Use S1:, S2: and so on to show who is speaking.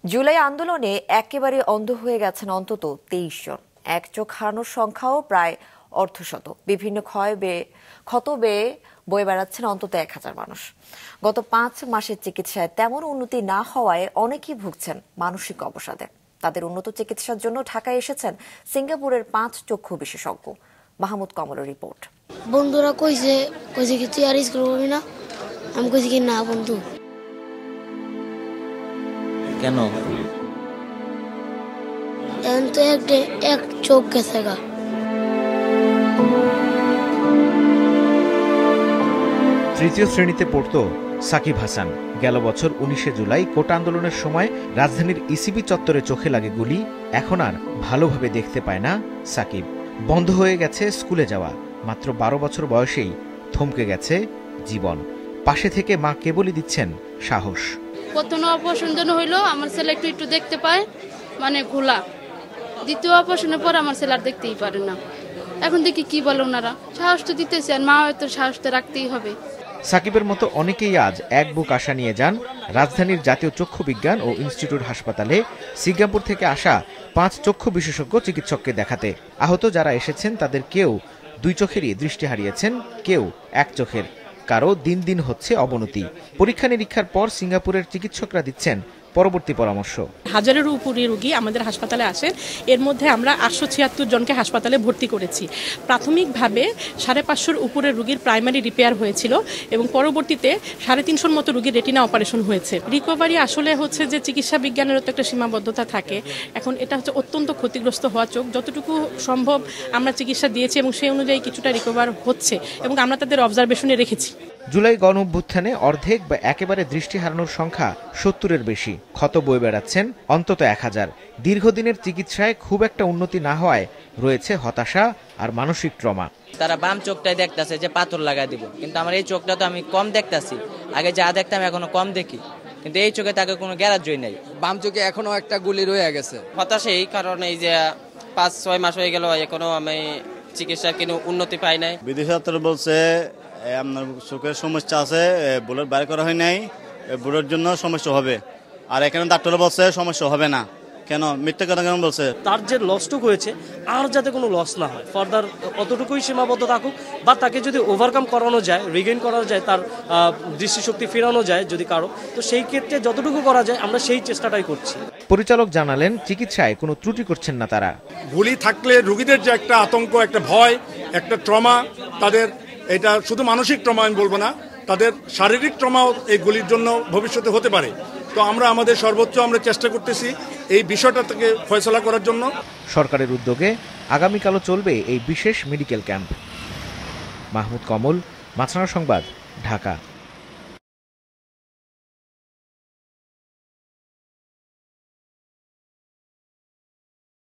S1: জুলাই আন্দোলনে একেবারে অন্ধ হয়ে গেছেন অন্তত 23 জন। এক চোখ হারানোর সংখ্যাও প্রায় অর্ধশত। বিভিন্ন ক্ষত বেয়ে বয়ে বেড়াচ্ছেন অন্তত 1000 মানুষ। গত 5 মাসের চিকিৎসায় তেমন উন্নতি না হওয়ায় অনেকেই ভুগছেন মানসিক অবসাদে। তাদের উন্নত চিকিৎসার জন্য ঢাকায় এসেছেন সিঙ্গাপুরের 5 চক্ষু বিশেষজ্ঞ। মাহমুদ কমলের রিপোর্ট।
S2: বন্ধুরা কইছে কি তুই আর স্কুল করবি না? আমি কইছি কি না বন্ধু।
S3: কেন?
S2: এখন তো এক চোখ গেছে গা।
S4: তৃতীয় শ্রেণীতে পড়তো সাকিব হাসান। গেল বছর 19শে জুলাই কোটা আন্দোলনের সময় রাজধানীর ইসিবি চত্বরে চোখে লাগে গুলি। এখন আর ভালোভাবে দেখতে পায় না সাকিব। বন্ধ হয়ে গেছে স্কুলে যাওয়া। মাত্র 12 বছর বয়সেই থমকে গেছে জীবন। পাশে থেকে মা কেবলই দিচ্ছেন সাহস।
S5: প্রথম অপারেশন জন্য হইলো আমার ছেলে একটু দেখতে পায়, মানে খোলা। দ্বিতীয় অপারেশনের পর আমার ছেলে আর দেখতেই পারে না। এখন দেখি কি বলে ওনারা, সাহস তো দিতেছে, আর মা হয়তো সাহস তো রাখতেই হবে।
S4: সাকিবের মতো অনেকেই আজ এক বুক আশা নিয়ে যান রাজধানীর জাতীয় চক্ষু বিজ্ঞান ও ইনস্টিটিউট হাসপাতালে সিঙ্গাপুর থেকে আসা 5 চক্ষু বিশেষজ্ঞ চিকিৎসককে দেখাতে। আহত যারা এসেছেন তাদের কেউ 2 চোখেরই দৃষ্টি হারিয়েছেন, কেউ 1 চোখের। কারো দিন দিন হচ্ছে অবনতি। পরীক্ষা নিরীক্ষার পর সিঙ্গাপুরের চিকিৎসকরা দিচ্ছেন পরবর্তী পরামর্শ।
S6: হাজারের উপরে রোগী আমাদের হাসপাতালে আসেন। এর মধ্যে আমরা 876 জনকে হাসপাতালে ভর্তি করেছি। প্রাথমিকভাবে 550-র উপরে রোগীর প্রাইমারি রিপেয়ার হয়েছিল এবং পরবর্তীতে 350-র মতো রোগীর রেটিনা অপারেশন হয়েছে। রিকভারি আসলে হচ্ছে যে চিকিৎসা বিজ্ঞানেরও তো একটা সীমাবদ্ধতা থাকে। এখন এটা হচ্ছে অত্যন্ত ক্ষতিগ্রস্ত হওয়া চোখ। যতটুকু সম্ভব আমরা চিকিৎসা দিয়েছি এবং সেই অনুযায়ী কিছুটা রিকভার হচ্ছে এবং আমরা তাদের অবজারভেশনে রেখেছি।
S4: জুলাই গণ অভ্যুত্থানে অর্ধেক বা একেবারে দৃষ্টি হারানোর সংখ্যা 70-এর বেশি। ক্ষত বয়ে বেড়াচ্ছেন অন্তত 1000। দীর্ঘদিনের চিকিৎসায় খুব একটা উন্নতি না হওয়ায় রয়েছে হতাশা আর মানসিক ট্রমা।
S3: তারা বাম চোখটাই দেখতেছে যে পাথর লাগাই দিব, কিন্তু আমার এই চোখটা তো আমি কম দেখতেছি। আগে যা দেখতাম এখনো কম দেখি, কিন্তু এই চোখে তাকে কোনো গ্যারাজই নাই।
S7: বাম চোখে এখনো একটা গুলি রয়ে গেছে।
S8: হতাশা এই কারণে যে 5-6 মাস হয়ে গেল এখনো আমি চিকিৎসার কোনো উন্নতি পাই নাই।
S9: বিদেশি ডাক্তার বলছে আপনার চোখের সমস্যা আছে, বুলেট বাইর করা হয় নাই, বুলের জন্য সমস্যা হবে। আর এখানে ডাক্তার বলছে সমস্যা হবে না। কেন মিথ্যা কথা কেন বলছে?
S10: তার যে লসটুকু হয়েছে আর যাতে কোনো লস না হয়, ফার্দার অতটুকুই সীমাবদ্ধ থাকুক, বা তাকে যদি ওভারকাম করানো যায়, রিগেইন করা যায়, তার দৃষ্টিশক্তি ফেরানো যায় যদি কারো, তো সেই ক্ষেত্রে যতটুকু করা যায় আমরা সেই চেষ্টাটাই করছি।
S4: পরিচালক জানালেন চিকিৎসায় কোনো ত্রুটি করছেন না তারা।
S11: গুলি থাকলে রোগীদের যে একটা আতঙ্ক, একটা ভয়, একটা ট্রমা, তাদের এটা শুধু মানসিক ট্রমা আমি বলবো না, তাদের শারীরিক ট্রমাও এই গুলির জন্য ভবিষ্যতে হতে পারে। তো আমরা আমাদের সর্বোচ্চ আমরা চেষ্টা করতেছি এই বিষয়টা থেকে ফয়সলা করার জন্য।
S4: সরকারের উদ্যোগে আগামীকালও চলবে এই বিশেষ মেডিকেল ক্যাম্প। মাহমুদ কমল, মাছরাঙা সংবাদ, ঢাকা।